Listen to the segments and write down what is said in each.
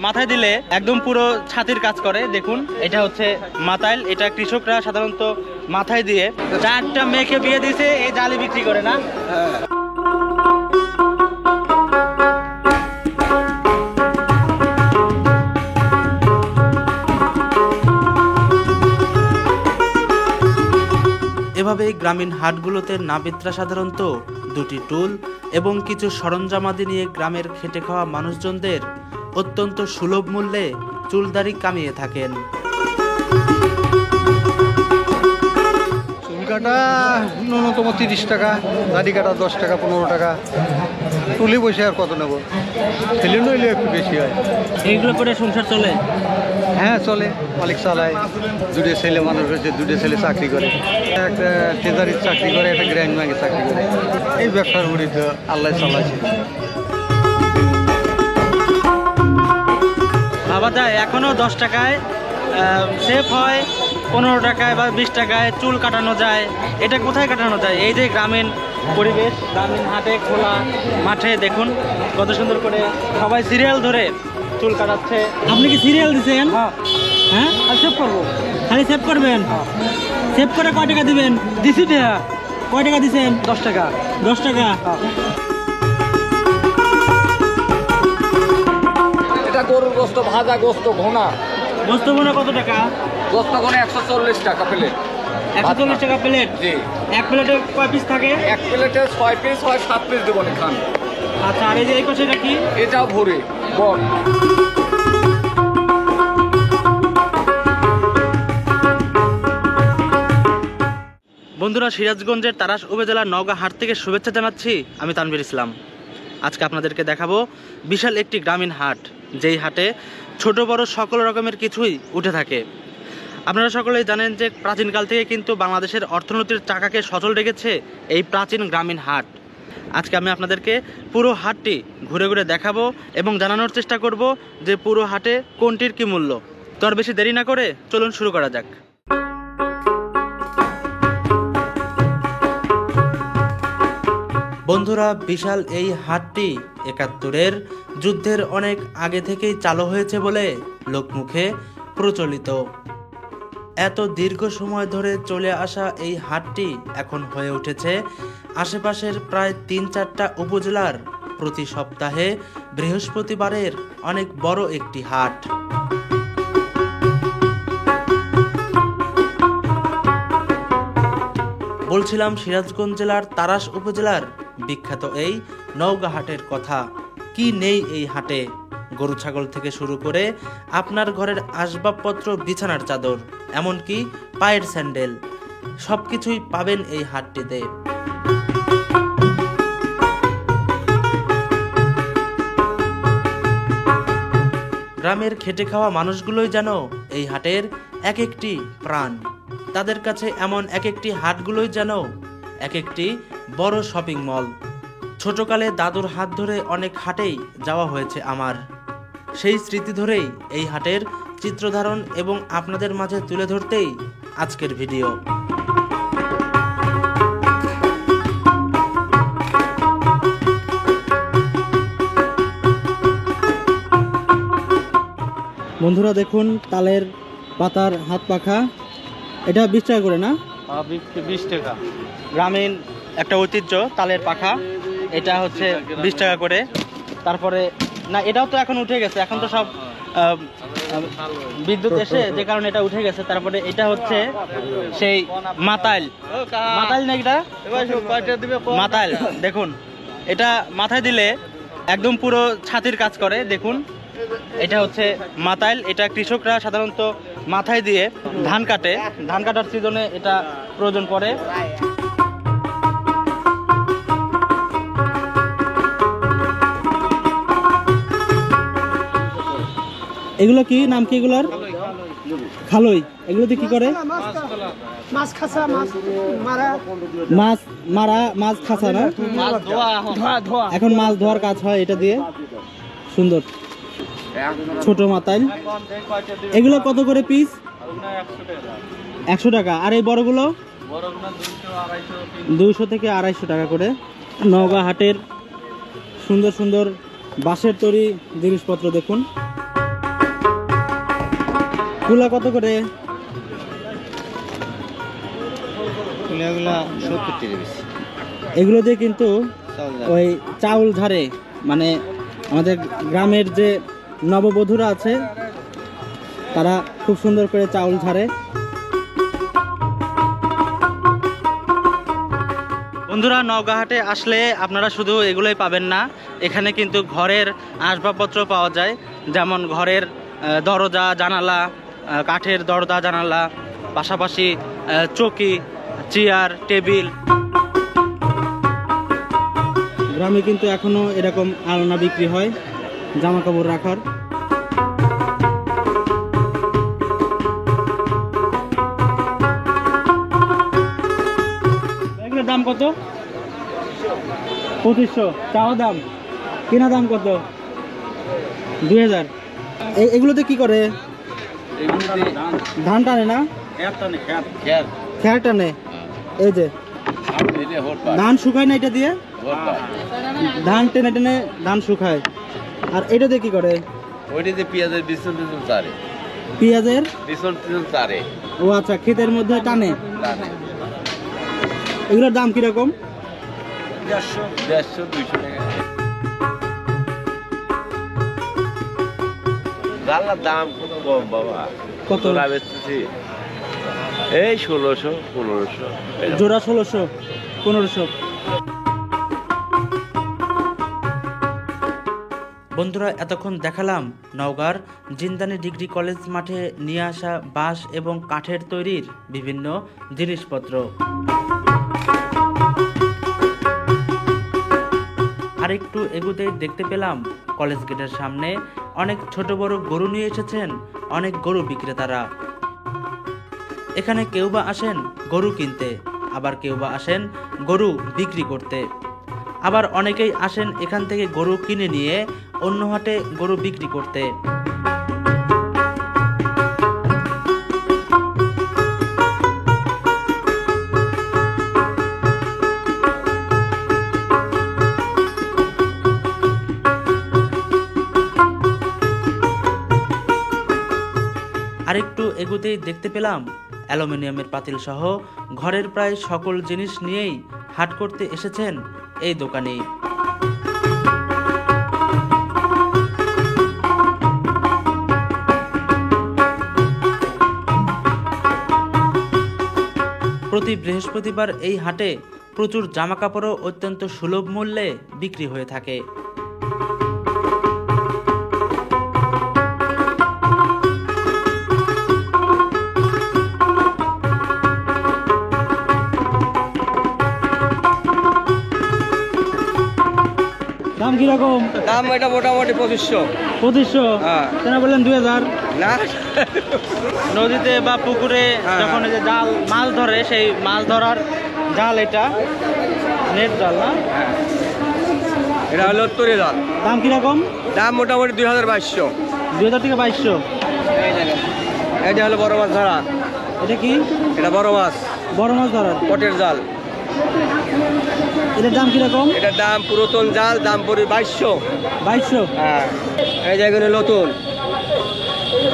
মাথায় দিলে একদম পুরো ছাতির কাজ করে। দেখুন এটা হচ্ছে মাতাইল, এটা কৃষকরা সাধারণত মাথায় দিয়ে 4টা মেয়েকে বিয়ে দিয়েছে এই জালি বিক্রি করে না। এভাবে গ্রামীণ হাটগুলোতে নাবিদরা সাধারণত দুটি টুল এবং কিছু সরঞ্জামাদি নিয়ে গ্রামের খেটে খাওয়া মানুষজনদের অত্যন্ত সুলভ মূল্যে চুলদাড়ি কামিয়ে থাকেন। চুল কাটা ন্যূনতম 30 টাকা, দাড়ি কাটা 10 টাকা 15 টাকা, টুলি বসে আর কত নেব, ছেলে নইলে একটু বেশি হয়। এইগুলো করে সংসার চলে? হ্যাঁ চলে, মালিক চালায়। দুটো ছেলে মানুষ হয়েছে, দুটো ছেলে চাকরি করে, একটা ট্রেজারির চাকরি করে, একটা গ্র্যান্ড ব্যাংকে চাকরি করে। এই ব্যবসার উপরই তো আল্লাহ চালাচ্ছে। ভাবা যায় এখনো 10 টাকায় সেফ হয়, 15 টাকায় বা 20 টাকায় চুল কাটানো যায়। এটা কোথায় কাটানো যায়? এই যে গ্রামীণ পরিবেশ, গ্রামীণ হাটে খোলা মাঠে দেখুন কত সুন্দর করে সবাই সিরিয়াল ধরে চুল কাটাচ্ছে। আপনি কি সিরিয়াল দিচ্ছেন? হ্যাঁ, আর সেভ করবো। খালি সেভ করবেন? সেভ করে কয় টাকা দিবেন? দিছি টাকা। কয় টাকা দিচ্ছেন? 10 টাকা। 10 টাকা। এটা গরুর গোস্ত, ভাজা গোস্ত ঘোনা। গোস্ত ভুনা কত টাকা? গোস্ত ঘোনা 140 টাকা প্লেট। 140 টাকা প্লেট? জি। এক প্লেটে কয় পিস থাকে? এক প্লেটে 6 পিস হয়, 7 পিস দেবো না খান। আচ্ছা, আর এই যে এই পাশেটা কি? এটাও ভরে বল। বন্ধুরা, সিরাজগঞ্জের তারাস উপজেলার নওগাঁ হাট থেকে শুভেচ্ছা জানাচ্ছি। আমি তানভীর ইসলাম। আজকে আপনাদেরকে দেখাবো বিশাল একটি গ্রামীণ হাট, যেই হাটে ছোট বড় সকল রকমের কিছুই উঠে থাকে। আপনারা সকলেই জানেন যে প্রাচীনকাল থেকে কিন্তু বাংলাদেশের অর্থনীতির চাকাকে সচল রেখেছে এই প্রাচীন গ্রামীণ হাট। আজকে আমি আপনাদেরকে পুরো হাটটি ঘুরে ঘুরে দেখাবো এবং জানানোর চেষ্টা করব যে পুরো হাটে কোনটির কি মূল্য। তো আর বেশি দেরি না করে চলুন শুরু করা যাক। বন্ধুরা, বিশাল এই হাটটি 71-এর যুদ্ধের অনেক আগে থেকেই চালু হয়েছে বলে লোকমুখে প্রচলিত। এত দীর্ঘ সময় ধরে চলে আসা এই হাটটি এখন হয়ে উঠেছে আশেপাশের প্রায় 3-4টা উপজেলার প্রতি সপ্তাহে বৃহস্পতিবারের অনেক বড় একটি হাট। বলছিলাম সিরাজগঞ্জ জেলার তারাস উপজেলার বিখ্যাত এই নওগাঁ হাটের কথা। কি নেই এই হাটে? গরু ছাগল থেকে শুরু করে আপনার ঘরের আসবাবপত্র, বিছানার চাদর, এমনকি পায়ের স্যান্ডেল, সবকিছুই পাবেন এই হাটটিতে। গ্রামের খেটে খাওয়া মানুষগুলোই যেন এই হাটের এক একটি প্রাণ। তাদের কাছে এমন এক একটি হাটগুলোই যেন এক একটি বড় শপিং মল। ছোটকালে দাদুর হাত ধরে অনেক হাটেই যাওয়া হয়েছে আমার। সেই স্মৃতি ধরেই এই হাটের চিত্রধারণ এবং আপনাদের মাঝে তুলে ধরতেই আজকের ভিডিও। বন্ধুরা দেখুন, তালের পাতার হাত পাখা, এটা 20 টাকা করে না? 20 টাকা। গ্রামীণ একটা ঐতিহ্য তালের পাখা, এটা হচ্ছে 20 টাকা করে। তারপরে না, এটাও তো এখন উঠে গেছে, এখন তো সব বিদ্যুৎ এসে যে কারণে এটা উঠে গেছে। তারপরে এটা হচ্ছে সেই মাতাইল, মাতাইল না এটা মাতাইল। দেখুন এটা মাথায় দিলে একদম পুরো ছাতির কাজ করে। দেখুন এটা হচ্ছে মাতাইল, এটা কৃষকরা সাধারণত মাথায় দিয়ে ধান কাটে, ধান কাটার সিজনে এটা প্রয়োজন পড়ে। এগুলো কি নাম কি এগুলোর? খালই। এগুলোতে কি করে? মাছ খাসা, মাছ মারা, মাছ মারা, মাছ খাসা না? এখন মাছ ধোয়ার কাজ হয় এটা দিয়ে। সুন্দর ছোট মাতাইল। এগুলো কত করে পিস? 100 টাকা। আর এই বড়গুলো? 200 থেকে 250 টাকা করে। নওগাঁ হাটের সুন্দর সুন্দর বাঁশের তৈরি জিনিসপত্র দেখুন। কুলা কত করে? এগুলা 70 টাকা বেশি। এগুলো দিয়ে কিন্তু ওই চাউল ঝাড়ে, মানে আমাদের গ্রামের যে নববধূরা আছে তারা খুব সুন্দর করে চাউল ঝাড়ে। বন্ধুরা, নওগাঁ হাটে আসলে আপনারা শুধু এগুলোই পাবেন না, এখানে কিন্তু ঘরের আসবাবপত্র পাওয়া যায়, যেমন ঘরের দরজা জানালা, কাঠের দরজা জানালা, পাশাপাশি চৌকি, চেয়ার, টেবিল। গ্রামে কিন্তু এখনো এরকম আলনা বিক্রি হয় জামা কাপড় রাখার। এগুলোর দাম কত? 2500 চাওয়া দাম, কেনা দাম কত? 2000। এগুলোতে কি করে? ধান টানে না? খ্যার টানে। এই যে ধান শুকায় না এটা দিয়ে? ধান টেনে টেনে ধান শুকায়। আর এটা দিয়ে কি করে? ওইটাতে পেঁয়াজের বিছন টিছন চারে, পেঁয়াজের বিছন টিছন চারে। ও আচ্ছা, ক্ষেতের মধ্যে টানে। এগুলোর দাম কিরকম? 150-200 টাকা। জানলার দাম কত কম বাবা, কত? বেচতেছি এই 1600-1500 জোড়া 1600-1500। বন্ধুরা, এতক্ষণ দেখালাম নওগাঁর জিন্দানি ডিগ্রি কলেজ মাঠে নিয়ে আসা বাঁশ এবং কাঠের তৈরির বিভিন্ন জিনিসপত্র। আরেকটু এগুতে দেখতে পেলাম কলেজ গেটের সামনে অনেক ছোট বড় গরু নিয়ে এসেছেন অনেক গরু বিক্রেতারা। এখানে কেউ বা আসেন গরু কিনতে, আবার কেউ বা আসেন গরু বিক্রি করতে, আবার অনেকেই আসেন এখান থেকে গরু কিনে নিয়ে অন্য হাটে গরু বিক্রি করতে। আরেকটু এগুতেই দেখতে পেলাম অ্যালুমিনিয়ামের পাতিল সহ ঘরের প্রায় সকল জিনিস নিয়েই হাট করতে এসেছেন এই দোকানে। প্রতি বৃহস্পতিবার এই হাটে প্রচুর জামাকাপড়ও অত্যন্ত সুলভ মূল্যে বিক্রি হয়ে থাকে। দাম কিরকম? দাম এটা মোটামুটি 2500। 2500? হ্যাঁ। কেন বললেন 2000? না, নদীতে বা পুকুরে যখন এই যে জাল মাছ ধরে, সেই মাছ ধরার জাল, এটা নেট জাল না? এটা হলো তরি জাল। দাম কিরকম? দাম মোটামুটি 2200। 2000 থেকে 2200। এটা হলো বড় মাছ ধরা। এটা কি? এটা বড় মাছ, বড় মাছ ধরার পটের জাল। এটার দাম কিরকম? এটার দাম পুরাতন জাল, দাম পড়বে 2200। 2200? হ্যাঁ। এই জায়গায় নতুন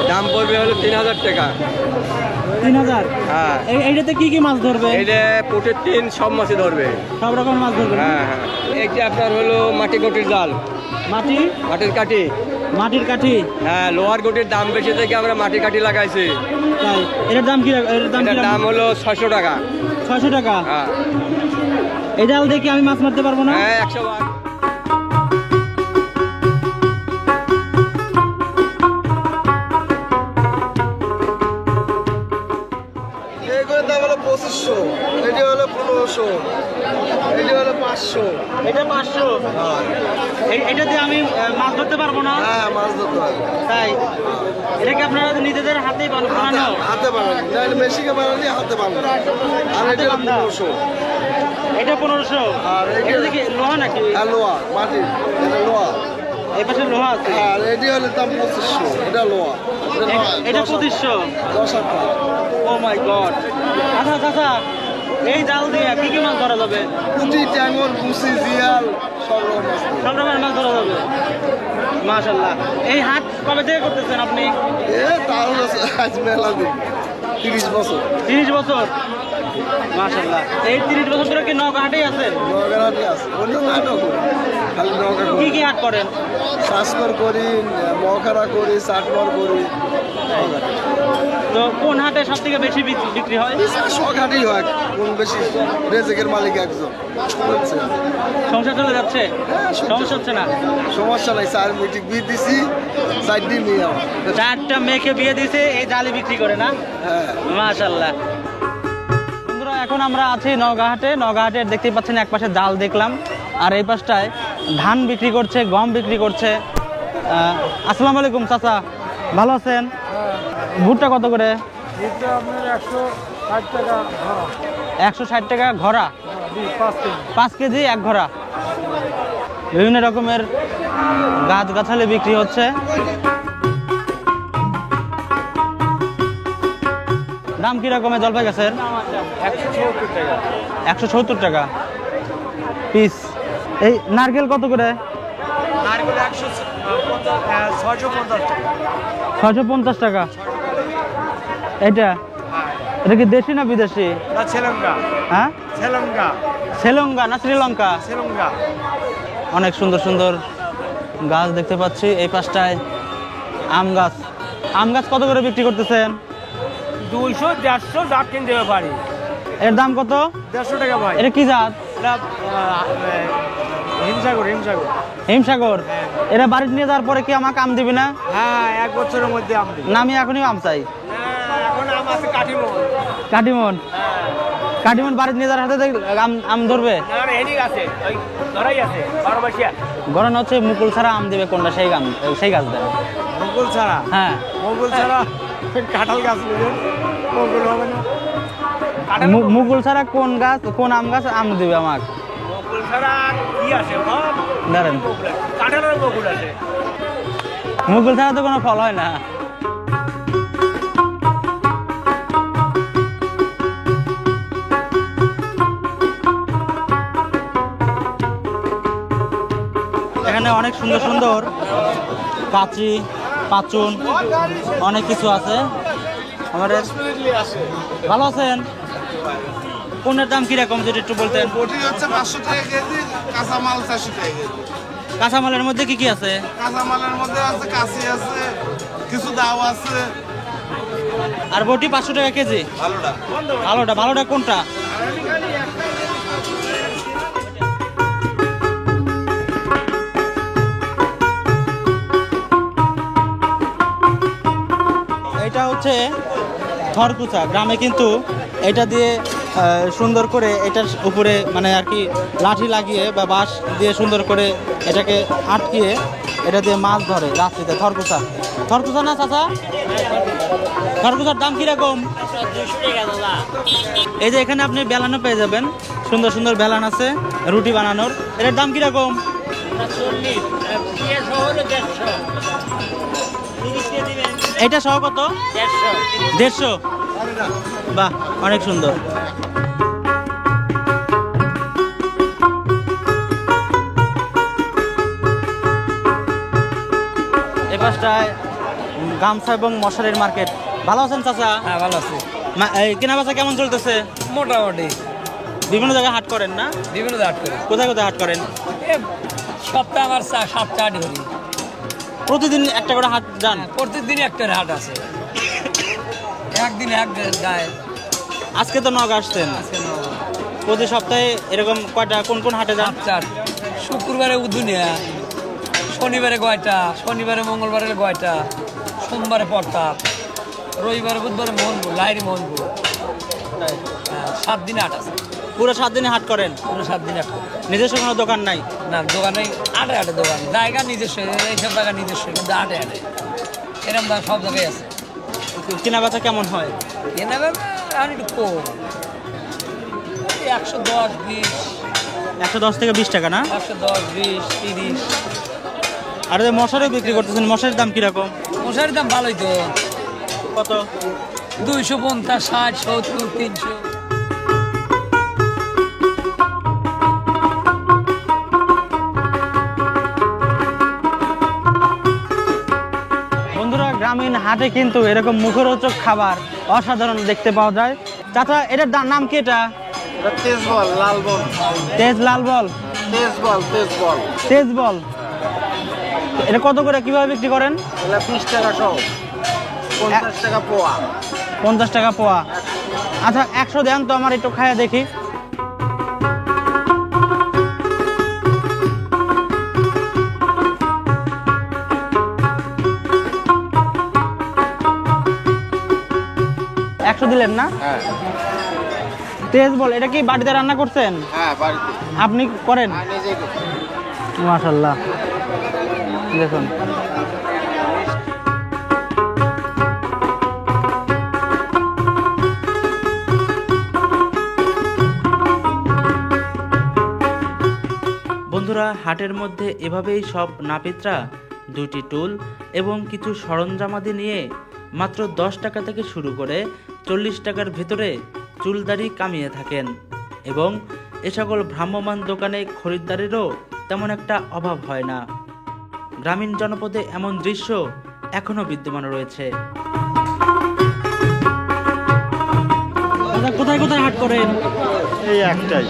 দাম পড়বে হলো 3000 টাকা। 3000? হ্যাঁ। এইটাতে কি কি মাছ ধরবে? এটা পুটের 3 সব মাছে ধরবে। সব রকম মাছ ধরবে? হ্যাঁ হ্যাঁ। এইটা আপনার হলো মাটি গোটির জাল, মাটির কাঠি। মাটির কাঠি? হ্যাঁ, লোহার গোটির দাম বেশি থেকে আমরা মাটির কাঠি লাগাইছি। তাই? এটার দাম কি? এটার দাম হলো 600 টাকা। 600 টাকা? হ্যাঁ। এই জাল দিয়ে কি আমি মাছ মারতে পারবো না? হ্যাঁ, 100 বার। এগুলোর দাম হলো 2500, এটি হলো 1500, এটি হলো 500। এটা 500? এটা দিয়ে আমি মাছ ধরতে পারবো না? হ্যাঁ, মাছ ধরতে হয়। তাই? এটা কি আপনারা নিজেদের হাতেই বানানো? হাতে বানানো, নাহলে মেশিনে বানালে হাতে বানানো। আর এটা 1500। এটা 1500? আর এটা কি লোহা নাকি? আর লোহা, মাটির, এটা লোহা। এই পাশে লোহা আছে? আর এটি হলো দাম 2500, এটা লোহা। এটা 2500? 10 টাকা। ও মাই গড। আচ্ছা আচ্ছা, এই জাল দিয়ে কি কি মাছ ধরা যাবে? পুঁটি, ট্যাংর, গুছি, জিয়াল, সব রকম মাছ। সব রকমের মাছ ধরা যাবে? মাশাআল্লাহ। এই হাট কবে থেকে করতেছেন আপনি? আজ মেলা দিন 30 বছর 30 বছর, মাশাআল্লাহ। এই 30 বছর ধরে কি নওগাঁ হাটেই আছেন? নগরাটি আছে অন্য নাটক খালি নগর কি কি হাট করেন? শ্বাসকর করি, মখারা করি, চাটমর করি। তো কোন হাটে সব থেকে বেশি বিক্রি হয়? শখ হাটেই হয়, কোন বেশি রেজেকের মালিক একজন বুঝছেন। সংসার চলে যাচ্ছে? সমস্যা হচ্ছে না? সমস্যা নাই, 4 মিটিং বিয়ে দিছি, 4 দিন নিয়ে আমার। 4টা মেয়েকে বিয়ে দিয়েছে, এই জালি বিক্রি করে না? হ্যাঁ মাশাআল্লাহ। বন্ধুরা এখন আমরা আছি নওগাঁ হাটে। নওগাঁ হাটের দেখতেই পাচ্ছেন এক পাশে জাল দেখলাম, আর এই পাশটায় ধান বিক্রি করছে, গম বিক্রি করছে। আসসালামু আলাইকুম চাচা, ভালো আছেন? ভুট্টা কত করে? আপনার 160 টাকা 160 টাকা ঘোড়া, 5 কেজি 1 ঘোড়া। বিভিন্ন রকমের গাছগাছালি বিক্রি হচ্ছে। দাম কি রকমের জলপাই গাছের? 170 টাকা পিস। এই নারকেল কত করে? 650 টাকা। এটা এটা কি দেশি না বিদেশি? হ্যাঁ, শ্রীলঙ্কা না শ্রীলঙ্কা? অনেক সুন্দর সুন্দর গাছ দেখতে পাচ্ছি। এই পাশটায় আম গাছ। আম গাছ কত করে বিক্রি করতেছেন? 200-150 জাত কিনতে পারি। এর দাম কত? 150 টাকা ভাই। এটা কি জাত? হিমসাগর হিমসাগর। এরা বাড়িতে নিয়ে যাওয়ার পরে কি আমাকে আম দিবি না? হ্যাঁ, 1 বছরের মধ্যে আম দিই। না, আমি এখনই আম চাই। এখন আম আছে কাটিমন। কাটিমন বাড়িতে নিয়ে যাওয়ার হাতে আম ধরবে? আছে, ওই ধরাই আছে 12 মাসিয়া। গরম হচ্ছে মুকুল ছাড়া আম দিবে কোনটা, সেই গাছ দেন। মুকুল ছাড়া? হ্যাঁ, মুকুল ছাড়া কাঁঠাল গাছ নেবেন, মুকুল হবে না। মুকুল ছাড়া কোন গাছ, কোন আম গাছ আম দিবে আমাকে? মুকুল ছাড়া কি আছে? ধরেন, কাঁঠালের মুকুল আছে। মুকুল ছাড়া তো কোনো ফল হয় না। এখানে অনেক সুন্দর সুন্দর কাঁচি, পাচুন, অনেক কিছু আছে। আমাদের ভালো আছেন? কোনের দাম কিরকম যদি একটু বলতেন? বটি হচ্ছে 500 টাকা কেজি, কাঁচামাল 400 টাকা কেজি। কাঁচামালের মধ্যে কি কি আছে? কাঁচামালের মধ্যে আছে কাশি আছে, কিছু দাও আছে। আর বটি 500 টাকা কেজি। ভালোটা কোনটা? এটা হচ্ছে থরকুচা। গ্রামে কিন্তু এটা দিয়ে সুন্দর করে এটার উপরে মানে আর কি লাঠি লাগিয়ে বা বাঁশ দিয়ে সুন্দর করে এটাকে আটকিয়ে এটা দিয়ে মাছ ধরে রাত্রিতে। থরকুচা না চাচা? থরকুচার দাম কিরকম? এই যে এখানে আপনি বেলানো পেয়ে যাবেন, সুন্দর সুন্দর বেলান আছে রুটি বানানোর। এটার দাম কিরকম? এটা সহ কত? 150। বাহ, অনেক সুন্দর। এ পাশটায় গামছা এবং মশারির মার্কেট। ভালো আছেন চাচা? হ্যাঁ, ভালো আছে। এই কেনা বেচা কেমন চলতেছে? মোটামুটি বিভিন্ন জায়গায় হাট করেন না? বিভিন্ন জাত করে। কোথায় কোথায় হাট করেন? সপ্তাহে আমার 7টা হাট করি। প্রতিদিন একটা করে হাট যান? প্রতিদিন একটা হাট আছে, একদিন এক গায়ে। আজকে তো নওগাঁ আসছেন, প্রতি সপ্তাহে এরকম কয়টা কোন কোন হাটে যান? 4। শুক্রবারে উদুনিয়া, শনিবারে গয়টা, শনিবারে মঙ্গলবারে গয়টা, সোমবারে পড়তাম, রবিবারে বুধবারে মোহনপুর, লাইরি মোহনপুর। 7 দিনে হাট আছে। পুরো 7 দিনে হাট করেন? পুরো 7 দিন হাট করি। নিজস্ব কোনো দোকান নাই? না, দোকান নেই। হাটে দোকান, জায়গা নিজস্ব, এইসব জায়গা নিজস্ব, কিন্তু হাটে এরকম দাম সব জায়গায় আছে। কেনা বেচা কেমন হয়? কেনা বেচা আর একটু কম, 110, 20। 110 থেকে 20 টাকা না? 110, 20, 30। আর যে মশারি বিক্রি করতেছেন, মশারির দাম কিরকম? মশারির দাম ভালোই তো। কত? 250, 60, 70, 300। গ্রামীণ হাটে কিন্তু এরকম মুখরোচক খাবার অসাধারণ দেখতে পাওয়া যায়। চাচা, এটার নাম কি? এটা তেজ বল, লাল বল, তেজ লাল বল, তেজ বল, তেজ বল। তেজ বল। এটা কত করে কিভাবে বিক্রি করেন? এটা 20 টাকা সহ, 50 টাকা পোয়া। 50 টাকা পোয়া। আচ্ছা 100 দেন তো, আমার একটু খায়া দেখি। দিলেন না? হ্যাঁ তেজ বল, এটা কি বাড়িতে রান্না করছেন? হ্যাঁ, বাড়িতে আপনি করেন? নিজেই করি। মাশাআল্লাহ, দেখুন। বন্ধুরা, হাটের মধ্যে এভাবেই সব নাপিতরা 2টি টুল এবং কিছু সরঞ্জামাদি নিয়ে মাত্র 10 টাকা থেকে শুরু করে 40 টাকার ভেতরে চুলদারি কামিয়ে থাকেন এবং এ সকল ভ্রাম্যমাণ দোকানে খরিদ্দারেরও তেমন একটা অভাব হয় না। গ্রামীণ জনপদে এমন দৃশ্য এখনো বিদ্যমান রয়েছে। কোথায় কোথায় হাট করেন? এই একটাই,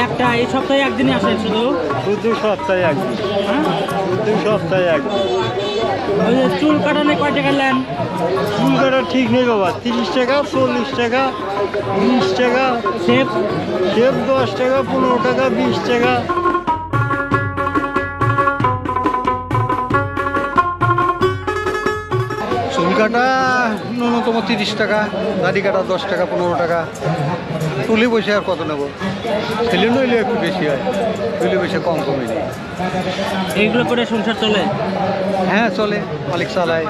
একটা এই সপ্তাহে একদিনই আসেন শুধু? শুধু সপ্তাহে একদিন, হ্যাঁ, শুধু সপ্তাহে একদিন। ওই যে চুল কাটানে কয় টাকা নেন? চুল কাটা ঠিক নেই বাবা, 30 টাকা, 40 টাকা, 20 টাকা, শেপ শেপ 10 টাকা, 15 টাকা, 20 টাকা। চুল কাটা ন্যূনতম 30 টাকা, দাড়ি কাটা 10 টাকা, 15 টাকা। তুলি বসে আর কত নেবো? ছেলে নইলে একটু বেশি হয়, তুলি বসে কম কমই নেই। এইগুলো করে সংসার চলে? হ্যাঁ চলে, মালিক চালায়।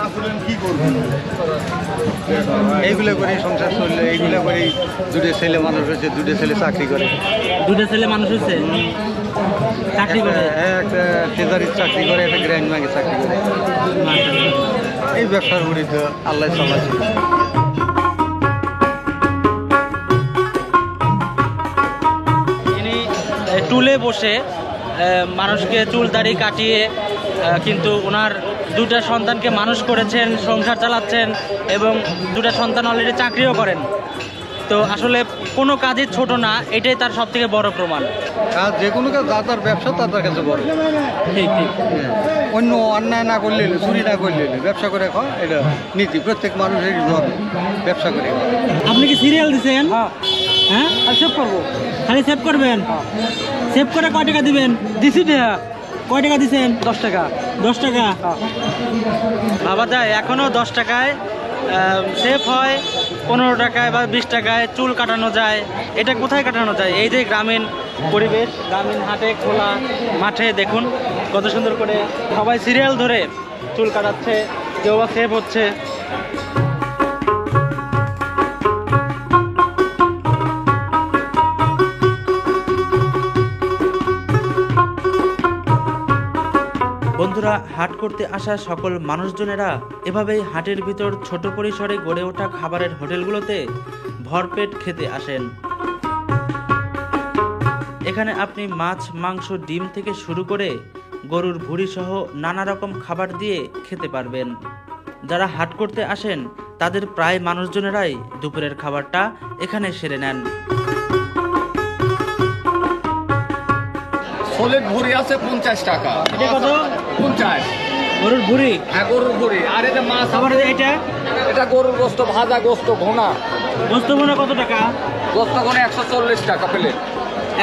কি করবো, এইগুলো করেই সংসার চললে। এইগুলো করেই 2টো ছেলে মানুষ হয়েছে, 2টো ছেলে চাকরি করে। 2টা ছেলে মানুষ হয়েছে, চাকরি করে? একটা ট্রেজারির চাকরি করে, একটা গ্র্যান্ড ব্যাংকে চাকরি করে। এই ব্যবসার উপরই তো আল্লাহ চালাচ্ছে। ইনি টুলে বসে মানুষকে চুল দাড়ি কাটিয়ে কিন্তু ওনার 2টা সন্তানকে মানুষ করেছেন, সংসার চালাচ্ছেন এবং 2টা সন্তান অলরেডি চাকরিও করেন। তো আসলে কোনো কাজই ছোট না, এটাই তার সব থেকে বড় প্রমাণ। কাজ যে কোনো কাজ, তার ব্যবসা তার কাছে বড়। ঠিক ঠিক। অন্য অন্যায় না করলে, চুরি না করলে, ব্যবসা করে খাওয়া এটা নীতি। প্রত্যেক মানুষের ধর্ম ব্যবসা করে। আপনি কি সিরিয়াল দিচ্ছেন? হ্যাঁ, সেভ করবো। খালি সেভ করবেন? সেভ করে কয় টাকা দিবেন? দিছি না। কয় টাকা দিচ্ছেন? 10 টাকা। 10 টাকা ভাবা যায়? এখনো 10 টাকায় সেভ হয়, 15 টাকায় বা 20 টাকায় চুল কাটানো যায়। এটা কোথায় কাটানো যায়? এই যে গ্রামীণ পরিবেশ, গ্রামীণ হাটে খোলা মাঠে দেখুন কত সুন্দর করে সবাই সিরিয়াল ধরে চুল কাটাচ্ছে, কেউ বা সেভ হচ্ছে। বন্ধুরা, হাট করতে আসা সকল মানুষজনেরা এভাবেই হাটের ভিতর ছোট পরিসরে গড়ে ওঠা খাবারের হোটেলগুলোতে ভরপেট খেতে আসেন। এখানে আপনি মাছ, মাংস, ডিম থেকে শুরু করে গরুর ভুঁড়ি সহ নানা রকম খাবার দিয়ে খেতে পারবেন। যারা হাট করতে আসেন তাদের প্রায় মানুষজনেরাই দুপুরের খাবারটা এখানে সেরে নেন। ছোলের ভুড়ি আছে 50 টাকা। এটা কত? 50। গরুর ভুঁড়ি? হ্যাঁ, গরুর ভুড়ি। আর এটা মাছ খাবার এটা? এটা গরুর গোস্ত ভাজা, গোস্ত ঘোনা। গোস্ত ভুনা কত টাকা? গোস্ত ঘোনা 140 টাকা প্লেট।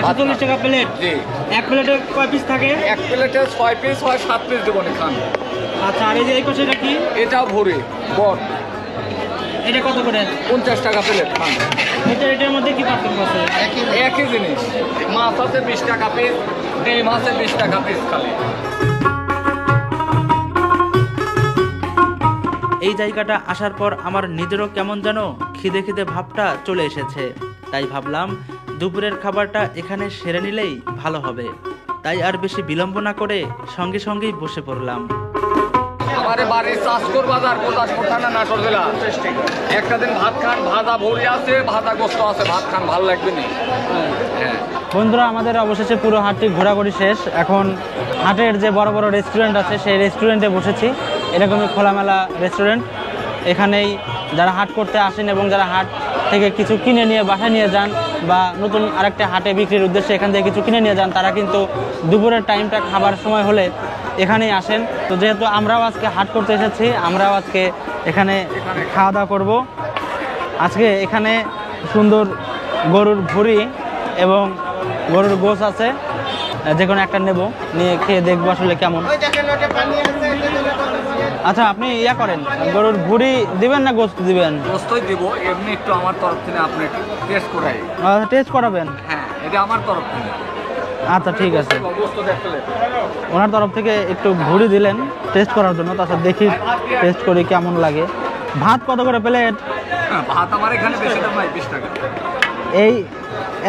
140 টাকা প্লেট? জি। এক প্লেটে কয় পিস থাকে? এক প্লেটে 6 পিস হয়, 7 পিস দেবো না খান। আচ্ছা, আর এই যে এই পাশে এটা কি? এটাও ভুড়ি বট। এটা কত করে? 50 টাকা প্লেট খান। এটার মধ্যে কি পার্থক্য আছে? একই জিনিস। মাছ আছে 20 টাকা পিস, ডিম আছে 20 টাকা পিস খালি। এই জায়গাটা আসার পর আমার নিজেরও কেমন যেন খিদে খিদে ভাবটা চলে এসেছে। তাই ভাবলাম দুপুরের খাবারটা এখানে সেরে নিলেই ভালো হবে। তাই আর বেশি বিলম্ব না করে সঙ্গে সঙ্গেই বসে পড়লাম। আমারে বাড়ি চাষকর বাজার, কোথায় কোথায় নাটোর জেলা। একটা দিন ভাত খান, ভাজা ভুড়ি আছে, ভাজা গোস্ত আছে, ভাত খান, ভালো লাগবে না। হ্যাঁ বন্ধুরা, আমাদের অবশেষে পুরো হাটটি ঘোরাঘুরি শেষ। এখন হাটের যে বড় বড় রেস্টুরেন্ট আছে সেই রেস্টুরেন্টে বসেছি। এরকমই খোলামেলা রেস্টুরেন্ট। এখানেই যারা হাট করতে আসেন এবং যারা হাট থেকে কিছু কিনে নিয়ে বাসায় নিয়ে যান বা নতুন আরেকটা হাটে বিক্রির উদ্দেশ্যে এখান থেকে কিছু কিনে নিয়ে যান, তারা কিন্তু দুপুরের টাইমটা খাবার সময় হলে এখানেই আসেন। তো যেহেতু আমরাও আজকে হাট করতে এসেছি, আমরাও আজকে এখানে খাওয়া দাওয়া করব। আজকে এখানে সুন্দর গরুর ভুঁড়ি এবং গরুর গোশ আছে, যে কোনো একটা নেব, নিয়ে খেয়ে দেখবো আসলে কেমন। আচ্ছা, আপনি ইয়া করেন, গরুর ভুঁড়ি দিবেন না গোশত দিবেন? গোস্তই দিব, এমনি একটু আমার তরফ থেকে আপনি টেস্ট করাই। টেস্ট করাবেন? হ্যাঁ, এটা আমার তরফ থেকে। আচ্ছা ঠিক আছে, গোস্ত দেখলে ওনার তরফ থেকে একটু ভুঁড়ি দিলেন টেস্ট করার জন্য। তাছাড়া দেখি টেস্ট করি কেমন লাগে। ভাত কত করে প্লেট? ভাত আমার এখানে বেশি দাম নাই, 20 টাকা। এই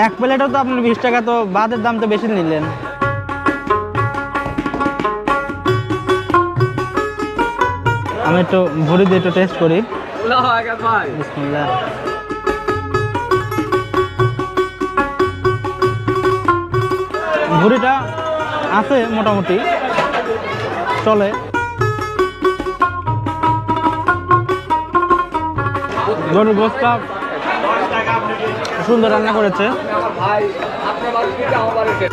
এক প্লেটও তো আপনি 20 টাকা, তো ভাতের দাম তো বেশি নিলেন। আমি একটু ভুঁড়ি দিয়ে একটু টেস্ট করি। বিসমিল্লাহ। ভুঁড়িটা আছে মোটামুটি, চলে। গরুর গোশতটা সুন্দর রান্না করেছে। আমার ভাই আপনার বাড়ি থেকে আমার বাড়িতে